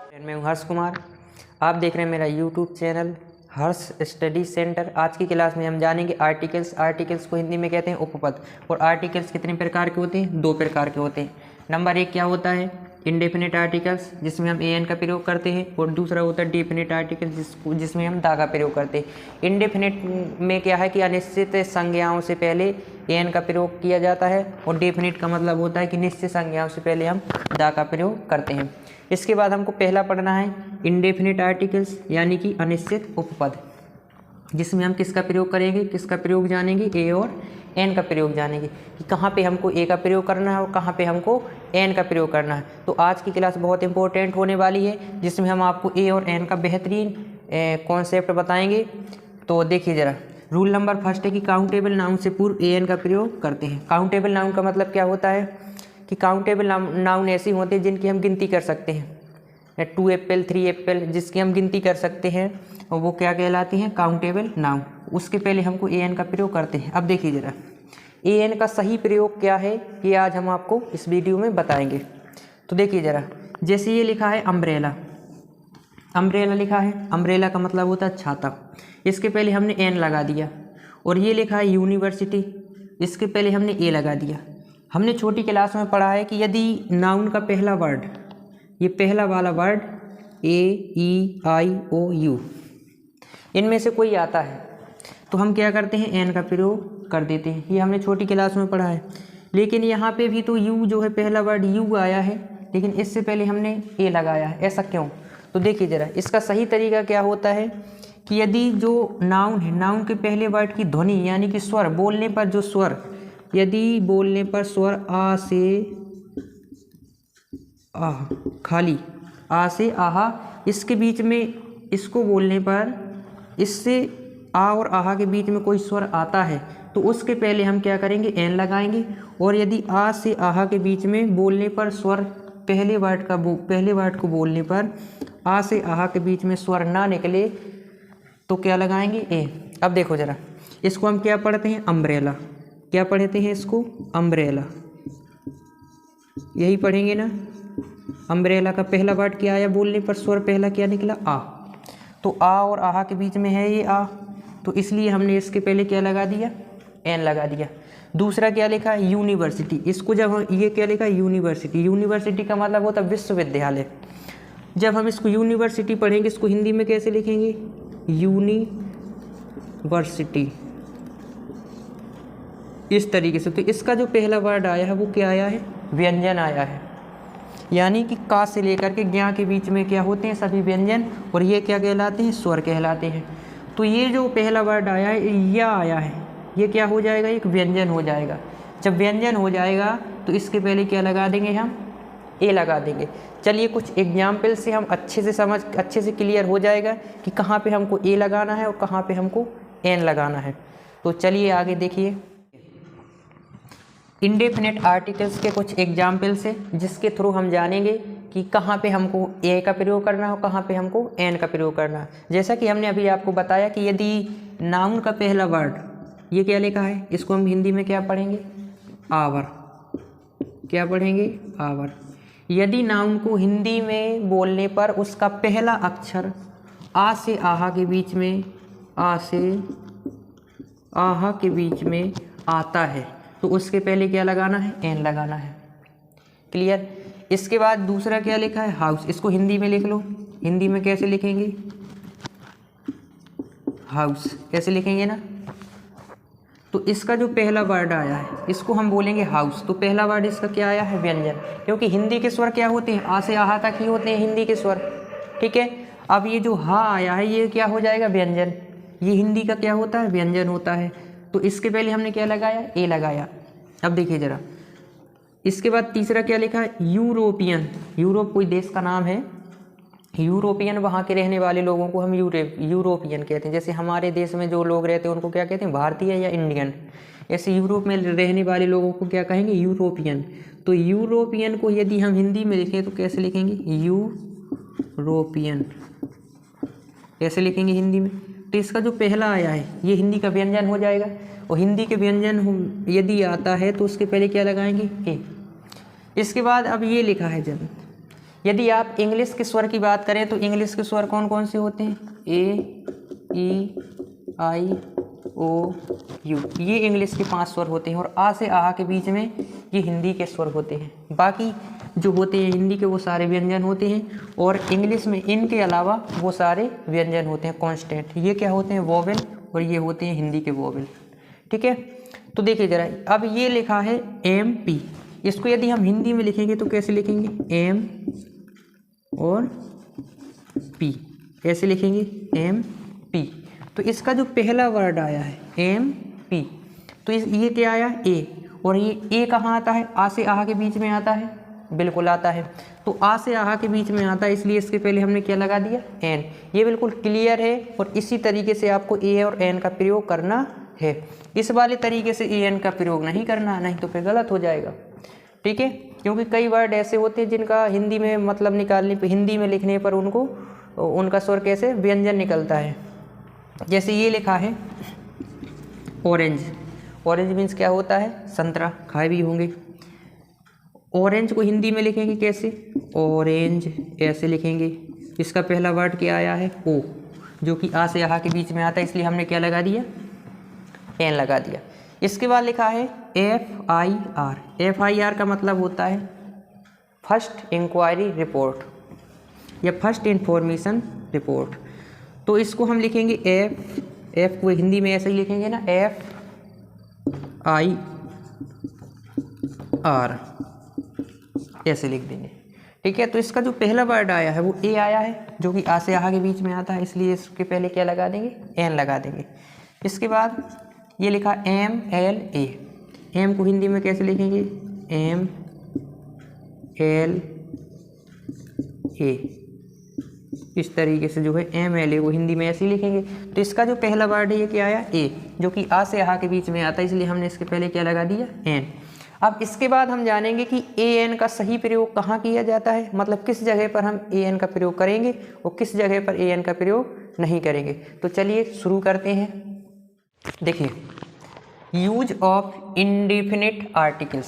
मैं हूं हर्ष कुमार। आप देख रहे हैं मेरा यूट्यूब चैनल हर्ष स्टडी सेंटर। आज की क्लास में हम जानेंगे आर्टिकल्स को हिंदी में कहते हैं उपपद। और आर्टिकल्स कितने प्रकार के होते हैं? 2 प्रकार के होते हैं। नंबर 1 क्या होता है? इंडेफिनिट आर्टिकल्स, जिसमें हम एन का प्रयोग करते हैं। और दूसरा होता है डेफिनिट आर्टिकल्स, जिसमें हम दा का प्रयोग करते हैं। इंडेफिनिट में क्या है कि अनिश्चित संज्ञाओं से पहले एन का प्रयोग किया जाता है, और डेफिनिट का मतलब होता है कि निश्चित संज्ञाओं से पहले हम दा का प्रयोग करते हैं। इसके बाद हमको पहला पढ़ना है इंडेफिनिट आर्टिकल्स, यानी कि अनिश्चित उपपद, जिसमें हम किसका प्रयोग करेंगे, किसका प्रयोग जानेंगे, ए और एन का प्रयोग जानेंगे कि कहाँ पे हमको ए का प्रयोग करना है और कहाँ पे हमको एन का प्रयोग करना है। तो आज की क्लास बहुत इंपॉर्टेंट होने वाली है, जिसमें हम आपको ए और एन का बेहतरीन कॉन्सेप्ट बताएंगे। तो देखिए ज़रा, रूल नंबर फर्स्ट है कि काउंटेबल नाउन से पूर्व ए एन का प्रयोग करते हैं। काउंटेबल नाउन का मतलब क्या होता है कि काउंटेबल नाउन ऐसे होते हैं जिनकी हम गिनती कर सकते हैं। 2 एप्पल 3 एप्पल जिसकी हम गिनती कर सकते हैं, और वो क्या कहलाती हैं? Countable noun. उसके पहले हमको ए एन का प्रयोग करते हैं। अब देखिए ज़रा, ए एन का सही प्रयोग क्या है, ये आज हम आपको इस वीडियो में बताएंगे। तो देखिए ज़रा, जैसे ये लिखा है अम्ब्रेला, अम्ब्रेला लिखा है, अम्ब्रेला का मतलब होता है छाता। इसके पहले हमने एन लगा दिया। और ये लिखा है यूनिवर्सिटी, इसके पहले हमने ए लगा दिया। हमने छोटी क्लास में पढ़ा है कि यदि नाउन का पहला वर्ड, ये पहला वाला वर्ड AEIOU, इनमें से कोई आता है तो हम क्या करते हैं? एन का प्रयोग कर देते हैं। ये हमने छोटी क्लास में पढ़ा है। लेकिन यहाँ पे भी तो यू जो है, पहला वर्ड यू आया है, लेकिन इससे पहले हमने ए लगाया है। ऐसा क्यों? तो देखिए ज़रा, इसका सही तरीका क्या होता है कि यदि जो नाउन है, नाउन के पहले वर्ड की ध्वनि यानी कि स्वर, बोलने पर जो स्वर, यदि बोलने पर स्वर आ से आह, खाली आ से आहा, इसके बीच में, इसको बोलने पर इससे आ और आहा के बीच में कोई स्वर आता है तो उसके पहले हम क्या करेंगे? एन लगाएंगे। और यदि आ से आहा के बीच में बोलने पर स्वर, पहले वर्ड को बोलने पर आ से आहा के बीच में स्वर ना निकले तो क्या लगाएंगे? ए। अब देखो ज़रा, इसको हम क्या पढ़ते हैं? अम्ब्रेला। क्या पढ़ते हैं इसको? अम्ब्रेला। यही पढ़ेंगे ना। अम्ब्रेला का पहला वर्ड क्या आया? बोलने पर स्वर पहला क्या निकला? आ। तो आ और आहा के बीच में है ये आ, तो इसलिए हमने इसके पहले क्या लगा दिया? एन लगा दिया। दूसरा क्या लिखा है? यूनिवर्सिटी। इसको जब हम, ये क्या लिखा है? यूनिवर्सिटी। यूनिवर्सिटी का मतलब होता है विश्वविद्यालय। जब हम इसको यूनिवर्सिटी पढ़ेंगे, इसको हिंदी में कैसे लिखेंगे? यूनिवर्सिटी, इस तरीके से। तो इसका जो पहला वर्ड आया है वो क्या आया है? व्यंजन आया है। यानी कि का से लेकर के ज्ञा के बीच में क्या होते हैं? सभी व्यंजन। और ये क्या कहलाते हैं? स्वर कहलाते हैं। तो ये जो पहला वर्ड आया है, या आया है, ये क्या हो जाएगा? एक व्यंजन हो जाएगा। जब व्यंजन हो जाएगा तो इसके पहले क्या लगा देंगे? हम ए लगा देंगे। चलिए कुछ एग्जाम्पल से हम अच्छे से क्लियर हो जाएगा कि कहाँ पे हमको ए लगाना है और कहाँ पे हमको एन लगाना है। तो चलिए आगे देखिए इंडेफिनिट आर्टिकल्स के कुछ एग्जाम्पल से, जिसके थ्रू हम जानेंगे कि कहाँ पे हमको ए का प्रयोग करना हो, कहाँ पे हमको एन का प्रयोग करना है। जैसा कि हमने अभी आपको बताया कि यदि नाउन का पहला वर्ड, ये क्या लिखा है, इसको हम हिंदी में क्या पढ़ेंगे? आवर। क्या पढ़ेंगे? आवर। यदि नाउन को हिंदी में बोलने पर उसका पहला अक्षर आ से आहा के बीच में, आ से आहा के बीच में आता है तो उसके पहले क्या लगाना है? एन लगाना है। क्लियर? इसके बाद दूसरा क्या लिखा है? हाउस। इसको हिंदी में लिख लो। हिंदी में कैसे लिखेंगे? हाउस। कैसे लिखेंगे ना? तो इसका जो पहला वर्ड आया है, इसको हम बोलेंगे हाउस। तो पहला वर्ड इसका क्या आया है? व्यंजन। क्योंकि हिंदी के स्वर क्या होते हैं? आ से आहा तक ही होते हैं हिंदी के स्वर। ठीक है। अब ये जो हा आया है, ये क्या हो जाएगा? व्यंजन। ये हिंदी का क्या होता है? व्यंजन होता है। तो इसके पहले हमने क्या लगाया? ए लगाया। अब देखिए ज़रा, इसके बाद तीसरा क्या लिखा है? यूरोपियन। यूरोप कोई देश का नाम है। यूरोपियन, वहाँ के रहने वाले लोगों को हम यूरोपियन कहते हैं। जैसे हमारे देश में जो लोग रहते हैं उनको क्या कहते हैं? भारतीय या इंडियन। ऐसे यूरोप में रहने वाले लोगों को क्या कहेंगे? यूरोपियन। तो यूरोपियन को यदि हम हिंदी में लिखें तो कैसे लिखेंगे? यूरोपियन। कैसे लिखेंगे हिंदी में? तो इसका जो पहला आया है ये हिंदी का व्यंजन हो जाएगा। और हिंदी के व्यंजन यदि आता है तो उसके पहले क्या लगाएंगे? ए। इसके बाद अब ये लिखा है, जब यदि आप इंग्लिश के स्वर की बात करें तो इंग्लिश के स्वर कौन कौन से होते हैं? ए, ई, आई, ओ, यू, ये इंग्लिश के 5 स्वर होते हैं और आ से आहा के बीच में ये हिंदी के स्वर होते हैं। बाकी जो होते हैं हिंदी के वो सारे व्यंजन होते हैं और इंग्लिश में इनके अलावा वो सारे व्यंजन होते हैं कॉन्स्टेंट। ये क्या होते हैं? वोवेल, और ये होते हैं हिंदी के वोवेल। ठीक है, तो देखिए जरा, अब ये लिखा है एम पी, इसको यदि हम हिंदी में लिखेंगे तो कैसे लिखेंगे? एम और पी, कैसे लिखेंगे? M P. तो इसका जो पहला वर्ड आया है एम पी, तो ये क्या आया? ए, और ये ए कहाँ आता है? आ से आहा के बीच में आता है, बिल्कुल आता है। तो आ से आहा के बीच में आता है, इसलिए इसके पहले हमने क्या लगा दिया? एन। ये बिल्कुल क्लियर है और इसी तरीके से आपको ए और एन का प्रयोग करना है। इस वाले तरीके से ए एन का प्रयोग नहीं करना, नहीं तो फिर गलत हो जाएगा। ठीक है, क्योंकि कई वर्ड ऐसे होते हैं जिनका हिंदी में मतलब निकालने पर, हिंदी में लिखने पर उनका स्वर कैसे व्यंजन निकलता है। जैसे ये लिखा है ऑरेंज, ऑरेंज मीन्स क्या होता है? संतरा, खाए भी होंगे। ऑरेंज को हिंदी में लिखेंगे कैसे? ऑरेंज, ऐसे लिखेंगे। इसका पहला वर्ड क्या आया है? ओ, जो कि आ से आहा के बीच में आता है, इसलिए हमने क्या लगा दिया? एन लगा दिया। इसके बाद लिखा है F I R. F I R का मतलब होता है फर्स्ट इंक्वायरी रिपोर्ट या फर्स्ट इंफॉर्मेशन रिपोर्ट। तो इसको हम लिखेंगे एफ, एफ को हिंदी में ऐसे ही लिखेंगे ना, एफ आई आर, ऐसे लिख देंगे। ठीक है, तो इसका जो पहला वर्ड आया है वो ए आया है, जो कि आ से आहा के बीच में आता है, इसलिए इसके पहले क्या लगा देंगे? एन लगा देंगे। इसके बाद ये लिखा एम एल ए। एम को हिंदी में कैसे लिखेंगे? एम एल ए, इस तरीके से जो है एम एल ए को हिंदी में ऐसे ही लिखेंगे। तो इसका जो पहला वर्ड है ये क्या आया? ए, जो कि आ से आहा के बीच में आता है, इसलिए हमने इसके पहले क्या लगा दिया? एन। अब इसके बाद हम जानेंगे कि ए एन का सही प्रयोग कहाँ किया जाता है, मतलब किस जगह पर हम ए एन का प्रयोग करेंगे और किस जगह पर ए एन का प्रयोग नहीं करेंगे। तो चलिए शुरू करते हैं। देखिए, यूज ऑफ इंडेफिनिट आर्टिकल्स।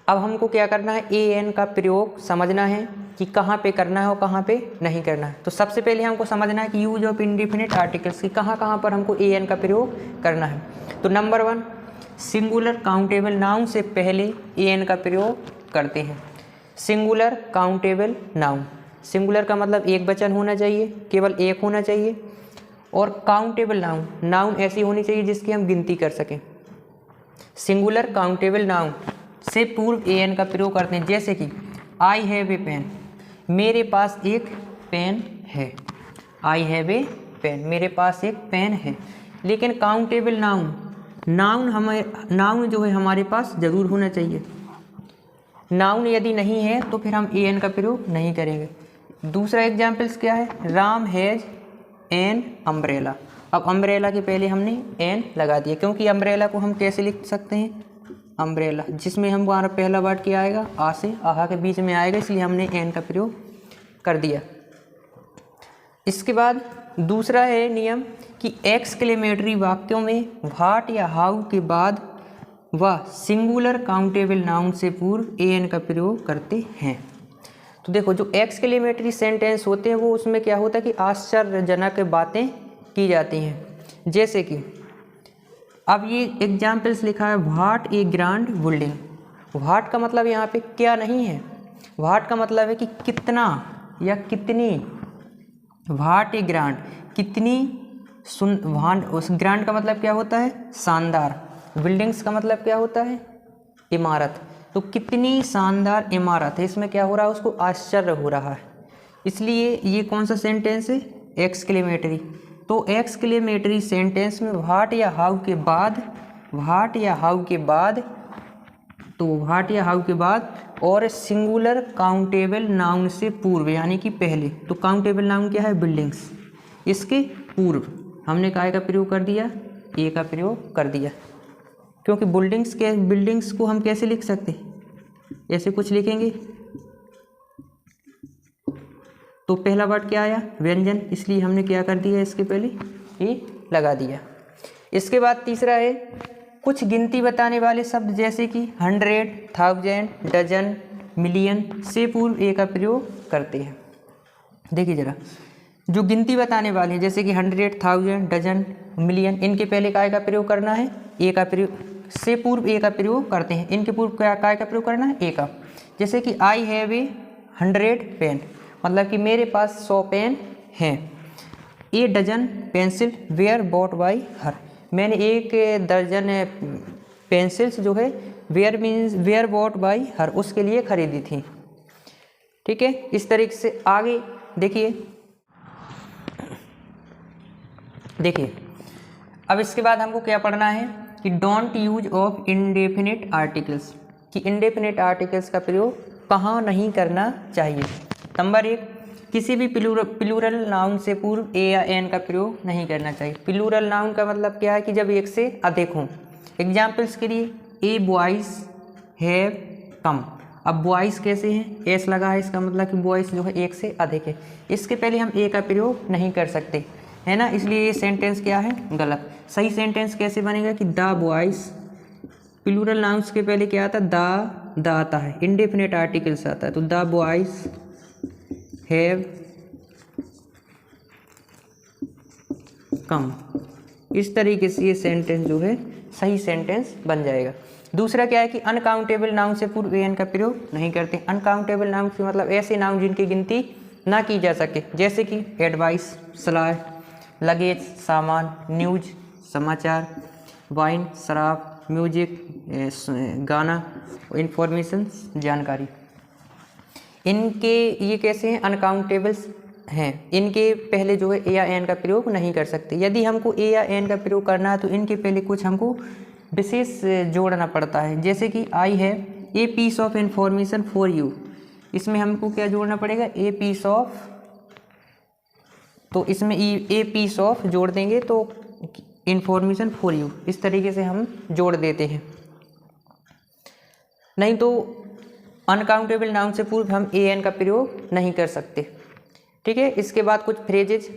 अब हमको क्या करना है? ए एन का प्रयोग समझना है कि कहाँ पे करना है और कहाँ पे नहीं करना है। तो सबसे पहले हमको समझना है कि यूज ऑफ इंडेफिनिट आर्टिकल्स की कहाँ पर हमको ए एन का प्रयोग करना है। तो नंबर 1, सिंगुलर काउंटेबल नाउन से पहले ए एन का प्रयोग करते हैं। सिंगुलर काउंटेबल नाउन, सिंगुलर का मतलब एक वचन होना चाहिए, केवल एक होना चाहिए। और काउंटेबल नाउन, नाउन ऐसी होनी चाहिए जिसकी हम गिनती कर सकें। सिंगुलर काउंटेबल नाउन से पूर्व ए एन का प्रयोग करते हैं, जैसे कि आई हैव ए पेन, मेरे पास एक पेन है। आई हैव ए पेन, मेरे पास एक पेन है। लेकिन काउंटेबल नाउन, नाउन जो है हमारे पास जरूर होना चाहिए। नाउन यदि नहीं है तो फिर हम ए एन का प्रयोग नहीं करेंगे। दूसरा एग्जाम्पल्स क्या है? Ram has an umbrella. अब अम्ब्रेला के पहले हमने एन लगा दिया, क्योंकि अम्ब्रेला को हम कैसे लिख सकते हैं? अम्ब्रेला, जिसमें हमारा पहला वर्ड क्या आएगा? आ से आहा के बीच में आएगा, इसलिए हमने एन का प्रयोग कर दिया। इसके बाद दूसरा है नियम कि एक्सक्लेमेटरी वाक्यों में व्हाट या हाउ के बाद व सिंगुलर काउंटेबल नाउन से पूर्व ए एन का प्रयोग करते हैं। तो देखो, जो एक्सक्लेमेटरी सेंटेंस होते हैं वो उसमें क्या होता है कि आश्चर्यजनक बातें की जाती हैं। जैसे कि अब ये एग्जाम्पल्स लिखा है, what A grand building. What का मतलब यहाँ पे क्या नहीं है, व्हाट का मतलब है कि कितना या कितनी। व्हाट ए ग्रांड, कितनी उस ग्रांड का मतलब क्या होता है? शानदार। बिल्डिंग्स का मतलब क्या होता है? इमारत। तो कितनी शानदार इमारत है, इसमें क्या हो रहा है? उसको आश्चर्य हो रहा है, इसलिए ये कौन सा सेंटेंस है? एक्सक्लेमेटरी। तो एक्सक्लेमेटरी सेंटेंस में व्हाट या हाउ के बाद, व्हाट या हाउ के बाद, तो व्हाट या हाउ के बाद और सिंगुलर काउंटेबल नाउन से पूर्व यानी कि पहले। तो काउंटेबल नाउन क्या है? बिल्डिंग्स। इसके पूर्व हमने काय का प्रयोग कर दिया? ए का प्रयोग कर दिया, क्योंकि बिल्डिंग्स को हम कैसे लिख सकते? ऐसे कुछ लिखेंगे। तो पहला वर्ड क्या आया? व्यंजन, इसलिए हमने क्या कर दिया? इसके पहले ए लगा दिया। इसके बाद तीसरा है कुछ गिनती बताने वाले शब्द, जैसे कि 100, 1000, डजन, मिलियन से पूर्व ए का प्रयोग करते हैं। देखिए जरा, जो गिनती बताने वाले हैं जैसे कि 100, 1000, डजन, मिलियन, इनके पहले काय का प्रयोग करना है, ए का प्रयोग, से पूर्व ए का प्रयोग करते हैं, इनके पूर्व काय का प्रयोग करना है, ए का। जैसे कि आई हैव ए 100 पेन, मतलब कि मेरे पास 100 पेन हैं। A dozen pencil were bought by her, मैंने एक दर्जन पेंसिल्स जो है were means were bought by her, उसके लिए खरीदी थी। ठीक है, इस तरीके से आगे देखिए अब इसके बाद हमको क्या पढ़ना है कि don't use of indefinite articles, कि इंडेफिनिट आर्टिकल्स का प्रयोग कहाँ नहीं करना चाहिए। नंबर 1, किसी भी प्लूरल नाउन से पूर्व ए या एन का प्रयोग नहीं करना चाहिए। प्लूरल नाउन का मतलब क्या है कि जब एक से अधिक हों। एग्जाम्पल्स के लिए ए बॉयज़ हैव कम, अब बॉयज़ कैसे हैं, एस लगा है, इसका मतलब कि बॉयज़ जो है एक से अधिक है, इसके पहले हम ए का प्रयोग नहीं कर सकते, है ना, इसलिए ये सेंटेंस क्या है, गलत। सही सेंटेंस कैसे बनेगा कि द बॉयज़, प्लूरल नाउन्स के पहले क्या आता है, द आता है, इंडेफिनिट आर्टिकल्स आता है, तो द बॉयज़ हैव कम, इस तरीके से ये सेंटेंस जो है सही सेंटेंस बन जाएगा। दूसरा क्या है कि अनकाउंटेबल नाउन से पूर्व एन का प्रयोग नहीं करते। अनकाउंटेबल नाउन से मतलब ऐसे नाउन जिनकी गिनती ना की जा सके, जैसे कि एडवाइस सलाह, लगेज सामान, न्यूज समाचार, वाइन शराब, म्यूजिक गाना, इंफॉर्मेशन जानकारी। इनके ये कैसे हैं, अनकाउंटेबल्स हैं, इनके पहले जो है ए या एन का प्रयोग नहीं कर सकते। यदि हमको ए या एन का प्रयोग करना है तो इनके पहले कुछ हमको विशेष जोड़ना पड़ता है, जैसे कि I have a piece of information for you, इसमें हमको क्या जोड़ना पड़ेगा, ए पीस ऑफ, तो इसमें ए पीस ऑफ जोड़ देंगे तो इंफॉर्मेशन फॉर यू, इस तरीके से हम जोड़ देते हैं। नहीं तो अनकाउंटेबल नाउन से पूर्व हम ए एन का प्रयोग नहीं कर सकते। ठीक है, इसके बाद कुछ फ्रेजेज